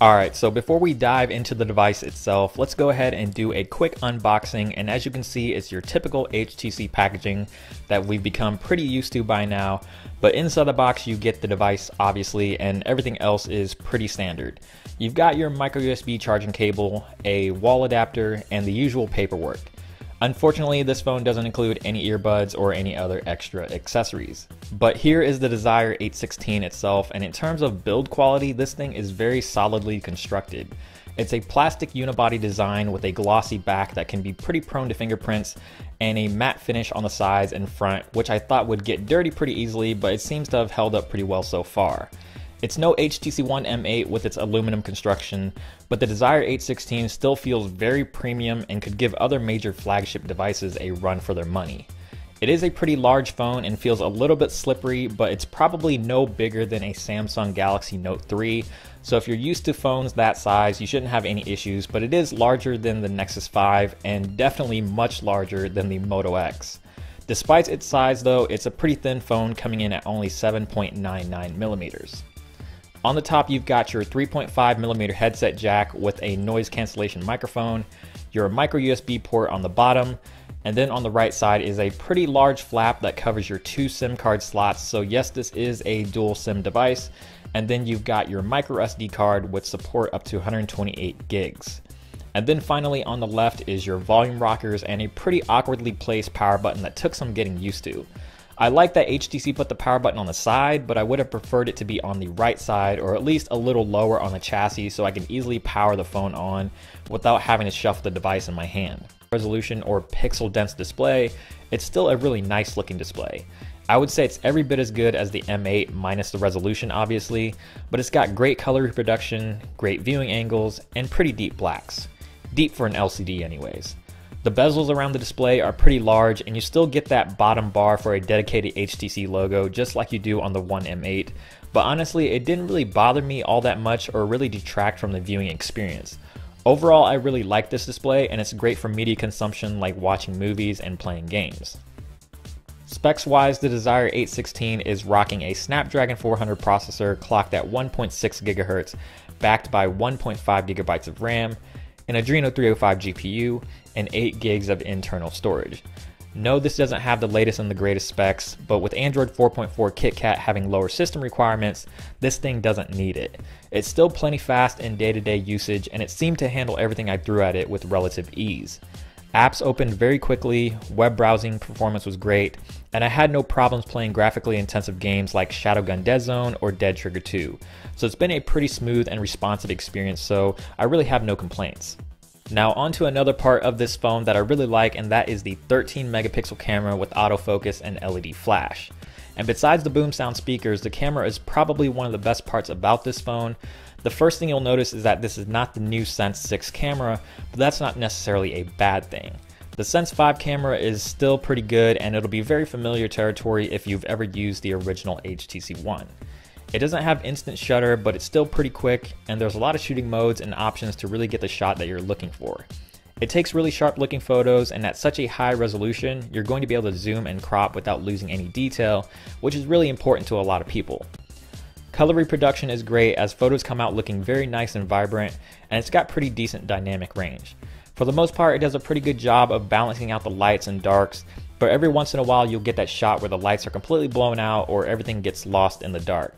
Alright, so before we dive into the device itself, let's go ahead and do a quick unboxing, and as you can see, it's your typical HTC packaging that we've become pretty used to by now, but inside the box you get the device obviously, and everything else is pretty standard. You've got your micro USB charging cable, a wall adapter, and the usual paperwork. Unfortunately, this phone doesn't include any earbuds or any other extra accessories. But here is the Desire 816 itself, and in terms of build quality, this thing is very solidly constructed. It's a plastic unibody design with a glossy back that can be pretty prone to fingerprints, and a matte finish on the sides and front, which I thought would get dirty pretty easily, but it seems to have held up pretty well so far. It's no HTC One M8 with its aluminum construction, but the Desire 816 still feels very premium and could give other major flagship devices a run for their money. It is a pretty large phone and feels a little bit slippery, but it's probably no bigger than a Samsung Galaxy Note 3, so if you're used to phones that size, you shouldn't have any issues, but it is larger than the Nexus 5 and definitely much larger than the Moto X. Despite its size though, it's a pretty thin phone coming in at only 7.99 millimeters. On the top, you've got your 3.5mm headset jack with a noise cancellation microphone, your micro USB port on the bottom, and then on the right side is a pretty large flap that covers your two SIM card slots. So yes, this is a dual SIM device. And then you've got your micro SD card with support up to 128 gigs. And then finally on the left is your volume rockers and a pretty awkwardly placed power button that took some getting used to. I like that HTC put the power button on the side, but I would have preferred it to be on the right side or at least a little lower on the chassis so I can easily power the phone on without having to shuffle the device in my hand. Resolution or pixel dense display, it's still a really nice looking display. I would say it's every bit as good as the M8 minus the resolution obviously, but it's got great color reproduction, great viewing angles, and pretty deep blacks. Deep for an LCD anyways. The bezels around the display are pretty large and you still get that bottom bar for a dedicated HTC logo just like you do on the One M8, but honestly it didn't really bother me all that much or really detract from the viewing experience. Overall, I really like this display and it's great for media consumption like watching movies and playing games. Specs wise, the Desire 816 is rocking a Snapdragon 400 processor clocked at 1.6 GHz, backed by 1.5 GB of RAM, an Adreno 305 GPU, and 8 gigs of internal storage. No, this doesn't have the latest and the greatest specs, but with Android 4.4 KitKat having lower system requirements, this thing doesn't need it. It's still plenty fast in day-to-day usage, and it seemed to handle everything I threw at it with relative ease. Apps opened very quickly, web browsing performance was great, and I had no problems playing graphically intensive games like Shadowgun Dead Zone or Dead Trigger 2. So it's been a pretty smooth and responsive experience, so I really have no complaints. Now on to another part of this phone that I really like, and that is the 13 megapixel camera with autofocus and LED flash. And besides the boom sound speakers, the camera is probably one of the best parts about this phone. The first thing you'll notice is that this is not the new Sense 6 camera, but that's not necessarily a bad thing. The Sense 5 camera is still pretty good and it'll be very familiar territory if you've ever used the original HTC One. It doesn't have instant shutter, but it's still pretty quick and there's a lot of shooting modes and options to really get the shot that you're looking for. It takes really sharp looking photos, and at such a high resolution, you're going to be able to zoom and crop without losing any detail, which is really important to a lot of people. Color reproduction is great as photos come out looking very nice and vibrant, and it's got pretty decent dynamic range. For the most part, it does a pretty good job of balancing out the lights and darks, but every once in a while you'll get that shot where the lights are completely blown out or everything gets lost in the dark.